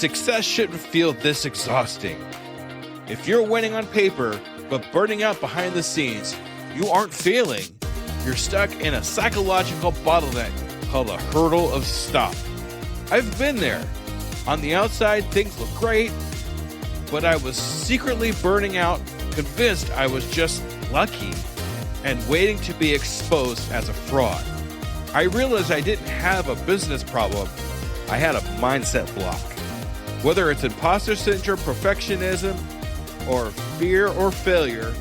Success shouldn't feel this exhausting. If you're winning on paper, but burning out behind the scenes, you aren't failing. You're stuck in a psychological bottleneck called a hurdle of stop. I've been there. On the outside, things look great, but I was secretly burning out, convinced I was just lucky, and waiting to be exposed as a fraud. I realized I didn't have a business problem. I had a mindset block. Whether it's imposter syndrome, perfectionism, or fear or failure,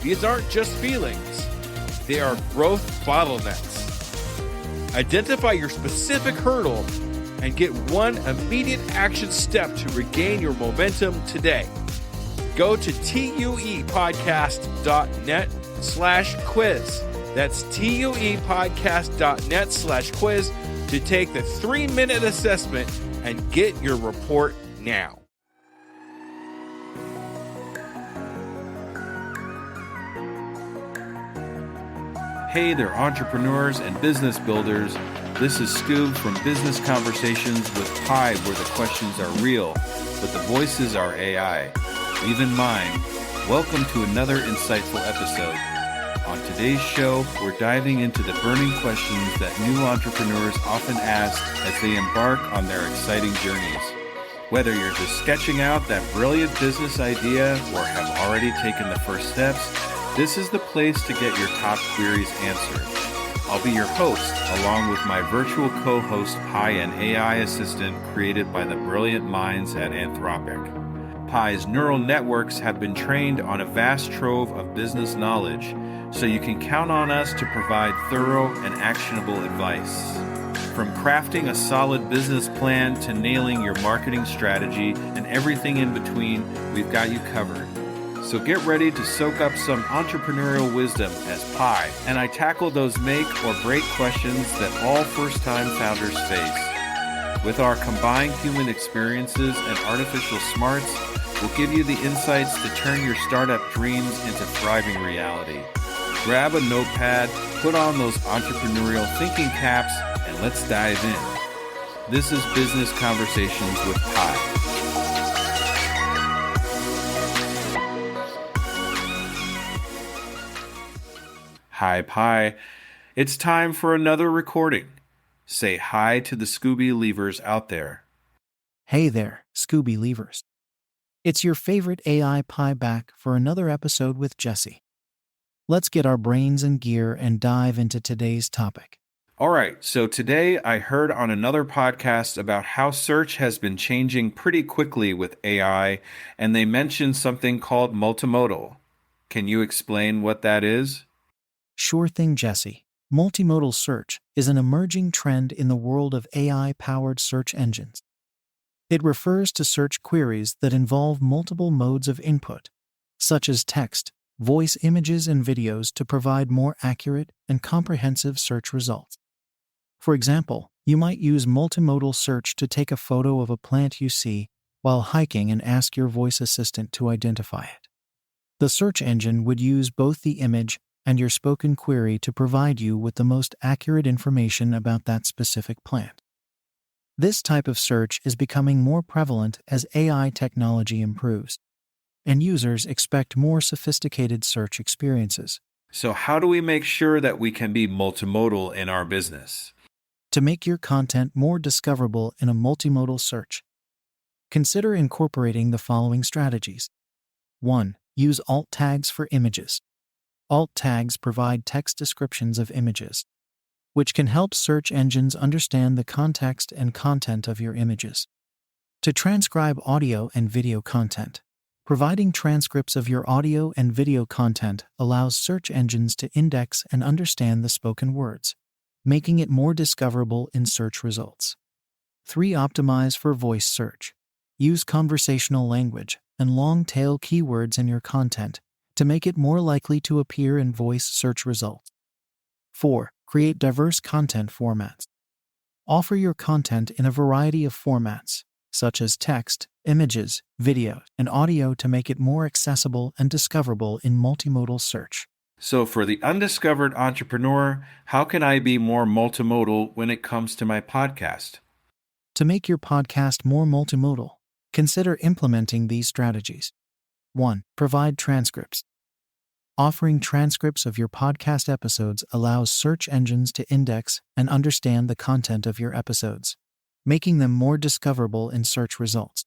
these aren't just feelings. They are growth bottlenecks. Identify your specific hurdle and get one immediate action step to regain your momentum today. Go to tuepodcast.net/quiz. That's tuepodcast.net/quiz to take the 3-minute assessment and get your report now. Hey there, entrepreneurs and business builders. This is Skoob from Business Conversations with Pi, where the questions are real, but the voices are AI. Leave in mind, welcome to another insightful episode. On today's show, we're diving into the burning questions that new entrepreneurs often ask as they embark on their exciting journeys. Whether you're just sketching out that brilliant business idea or have already taken the first steps, this is the place to get your top queries answered. I'll be your host, along with my virtual co-host Pi, an AI assistant created by the brilliant minds at Anthropic. Pi's neural networks have been trained on a vast trove of business knowledge, so you can count on us to provide thorough and actionable advice. From crafting a solid business plan to nailing your marketing strategy and everything in between, we've got you covered. So get ready to soak up some entrepreneurial wisdom as Pi and I tackle those make or break questions that all first-time founders face. With our combined human experiences and artificial smarts, we'll give you the insights to turn your startup dreams into thriving reality. Grab a notepad, put on those entrepreneurial thinking caps, and let's dive in. This is Business Conversations with Pi. Hi, Pi. It's time for another recording. Say hi to the Scooby Leavers out there. Hey there, Scooby Leavers. It's your favorite AI Pi back for another episode with Jesse. Let's get our brains in gear and dive into today's topic. All right, so today I heard on another podcast about how search has been changing pretty quickly with AI, and they mentioned something called multimodal. Can you explain what that is? Sure thing, Jesse. Multimodal search is an emerging trend in the world of AI-powered search engines. It refers to search queries that involve multiple modes of input, such as text, voice, images, and videos to provide more accurate and comprehensive search results. For example, you might use multimodal search to take a photo of a plant you see while hiking and ask your voice assistant to identify it. The search engine would use both the image and your spoken query to provide you with the most accurate information about that specific plant. This type of search is becoming more prevalent as AI technology improves, and users expect more sophisticated search experiences. So how do we make sure that we can be multimodal in our business? To make your content more discoverable in a multimodal search, consider incorporating the following strategies. 1. Use alt tags for images. Alt tags provide text descriptions of images, which can help search engines understand the context and content of your images. To transcribe audio and video content, providing transcripts of your audio and video content allows search engines to index and understand the spoken words, making it more discoverable in search results. 3. Optimize for voice search. Use conversational language and long-tail keywords in your content to make it more likely to appear in voice search results. 4. Create diverse content formats. Offer your content in a variety of formats, such as text, images, video, and audio to make it more accessible and discoverable in multimodal search. So for the undiscovered entrepreneur, how can I be more multimodal when it comes to my podcast? To make your podcast more multimodal, Consider implementing these strategies. 1. Provide transcripts. Offering transcripts of your podcast episodes allows search engines to index and understand the content of your episodes, making them more discoverable in search results.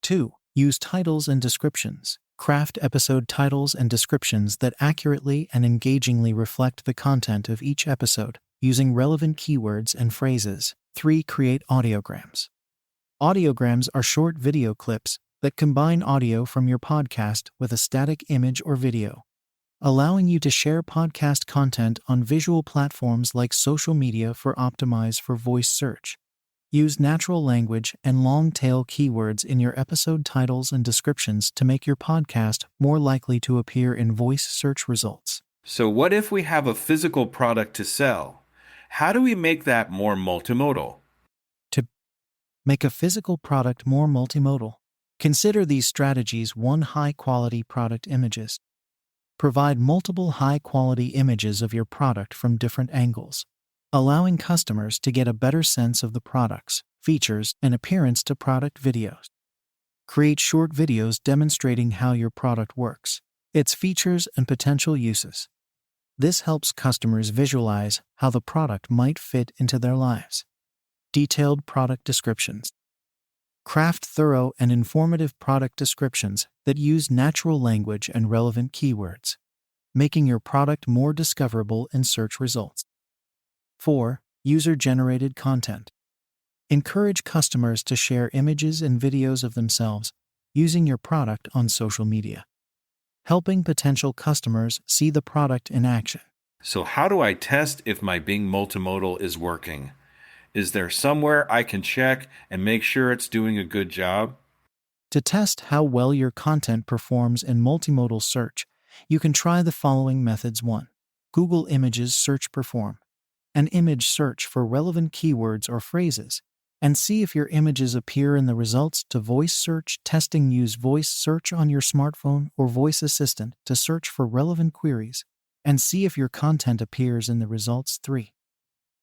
2. Use titles and descriptions. Craft episode titles and descriptions that accurately and engagingly reflect the content of each episode, using relevant keywords and phrases. 3. Create audiograms. Audiograms are short video clips that combine audio from your podcast with a static image or video, allowing you to share podcast content on visual platforms like social media for optimize for voice search. Use natural language and long-tail keywords in your episode titles and descriptions to make your podcast more likely to appear in voice search results. So what if we have a physical product to sell? How do we make that more multimodal? To make a physical product more multimodal, consider these strategies. 1. High-quality product images. Provide multiple high-quality images of your product from different angles, allowing customers to get a better sense of the products, features, and appearance to product videos. Create short videos demonstrating how your product works, its features, and potential uses. This helps customers visualize how the product might fit into their lives. Detailed product descriptions. Craft thorough and informative product descriptions that use natural language and relevant keywords, making your product more discoverable in search results. 4. User-generated content. Encourage customers to share images and videos of themselves using your product on social media, helping potential customers see the product in action. So how do I test if my being multimodal is working? Is there somewhere I can check and make sure it's doing a good job? To test how well your content performs in multimodal search, you can try the following methods. 1. Google Images Search Perform. An image search for relevant keywords or phrases, and see if your images appear in the results. To voice search testing, use voice search on your smartphone or voice assistant to search for relevant queries, and see if your content appears in the results. 3.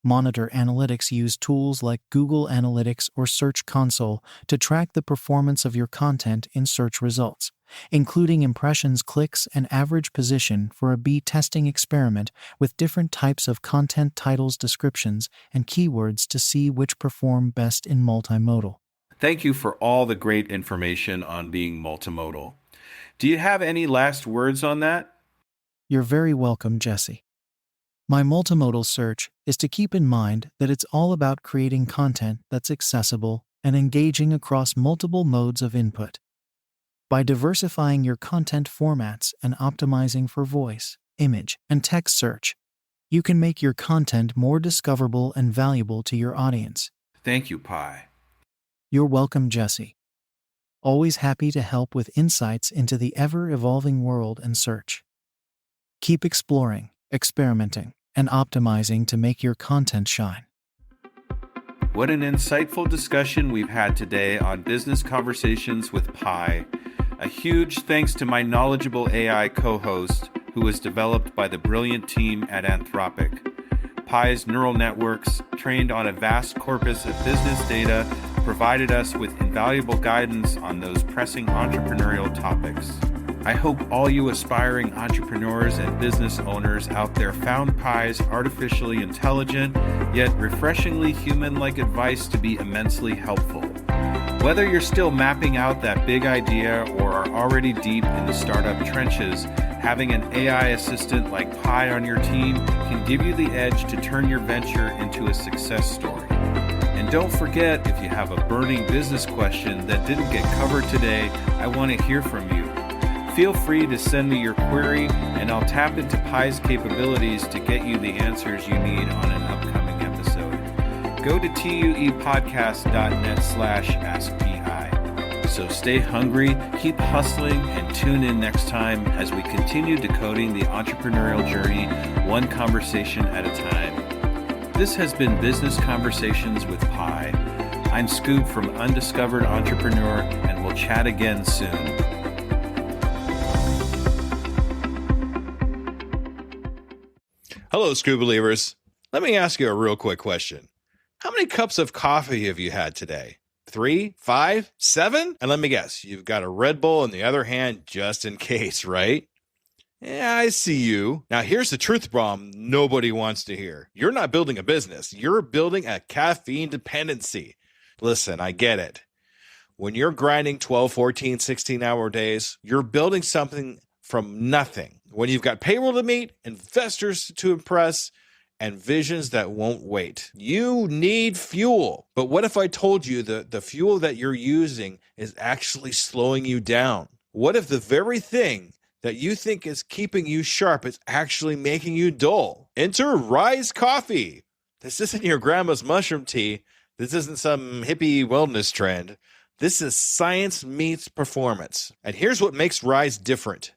Monitor analytics. Use tools like Google Analytics or Search Console to track the performance of your content in search results, including impressions, clicks, and average position for a B testing experiment with different types of content titles, descriptions, and keywords to see which perform best in multimodal. Thank you for all the great information on being multimodal. Do you have any last words on that? You're very welcome, Jesse. My multimodal search is to keep in mind that it's all about creating content that's accessible and engaging across multiple modes of input. By diversifying your content formats and optimizing for voice, image, and text search, you can make your content more discoverable and valuable to your audience. Thank you, Pi. You're welcome, Jesse. Always happy to help with insights into the ever-evolving world and search. Keep exploring, experimenting, and optimizing to make your content shine. What an insightful discussion we've had today on Business Conversations with Pi. A huge thanks to my knowledgeable AI co-host, who was developed by the brilliant team at Anthropic. Pi's neural networks, trained on a vast corpus of business data, provided us with invaluable guidance on those pressing entrepreneurial topics. I hope all you aspiring entrepreneurs and business owners out there found Pi's artificially intelligent, yet refreshingly human-like advice to be immensely helpful. Whether you're still mapping out that big idea or are already deep in the startup trenches, having an AI assistant like Pi on your team can give you the edge to turn your venture into a success story. And don't forget, if you have a burning business question that didn't get covered today, I want to hear from you. Feel free to send me your query, and I'll tap into Pi's capabilities to get you the answers you need on an upcoming episode. Go to tuepodcast.net/askpi. So stay hungry, keep hustling, and tune in next time as we continue decoding the entrepreneurial journey one conversation at a time. This has been Business Conversations with Pi. I'm Skoob from Undiscovered Entrepreneur, and we'll chat again soon. Hello, Skoob believers. Let me ask you a real quick question. How many cups of coffee have you had today? 3, 5, 7? And let me guess, you've got a Red Bull in the other hand just in case, right? Yeah, I see you. Now, here's the truth bomb nobody wants to hear. You're not building a business. You're building a caffeine dependency. Listen, I get it. When you're grinding 12, 14, 16-hour days, you're building something from nothing. When you've got payroll to meet, investors to impress, and visions that won't wait. You need fuel. But what if I told you that the fuel that you're using is actually slowing you down? What if the very thing that you think is keeping you sharp is actually making you dull? Enter Rise Coffee. This isn't your grandma's mushroom tea. This isn't some hippie wellness trend. This is science meets performance. And here's what makes Rise different.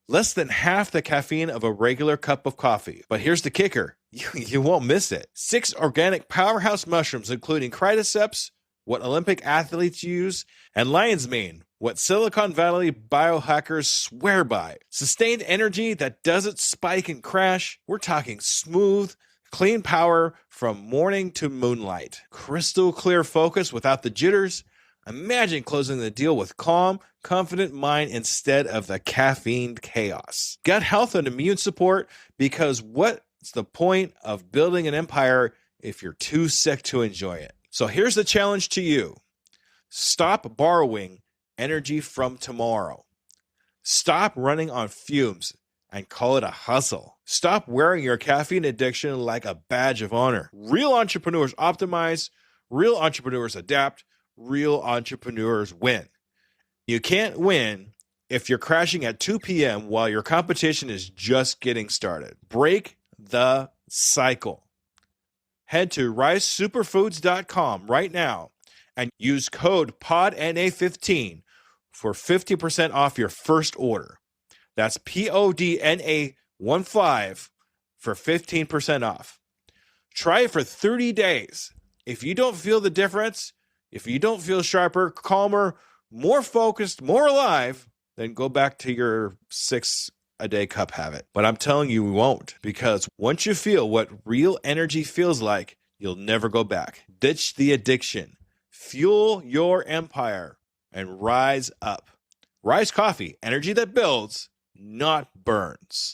Less than half the caffeine of a regular cup of coffee. But here's the kicker. You won't miss it. 6 organic powerhouse mushrooms, including Cridoceps, what Olympic athletes use, and lion's mane, what Silicon Valley biohackers swear by. Sustained energy that doesn't spike and crash. We're talking smooth, clean power from morning to moonlight. Crystal clear focus without the jitters. Imagine closing the deal with calm, confident mind instead of the caffeine chaos. Gut health and immune support, because what's the point of building an empire if you're too sick to enjoy it? So here's the challenge to you. Stop borrowing energy from tomorrow. Stop running on fumes and call it a hustle. Stop wearing your caffeine addiction like a badge of honor. Real entrepreneurs optimize, real entrepreneurs adapt, real entrepreneurs win. You can't win if you're crashing at 2 p.m. while your competition is just getting started. Break the cycle. Head to risesuperfoods.com right now and use code PODNA15 for 50% off your first order. That's PODNA15 for 15% off. Try it for 30 days. If you don't feel the difference, if you don't feel sharper, calmer, more focused, more alive, then go back to your 6-a-day cup habit. But I'm telling you, we won't, because once you feel what real energy feels like, you'll never go back. Ditch the addiction, fuel your empire, and rise up. Rise Coffee, energy that builds, not burns.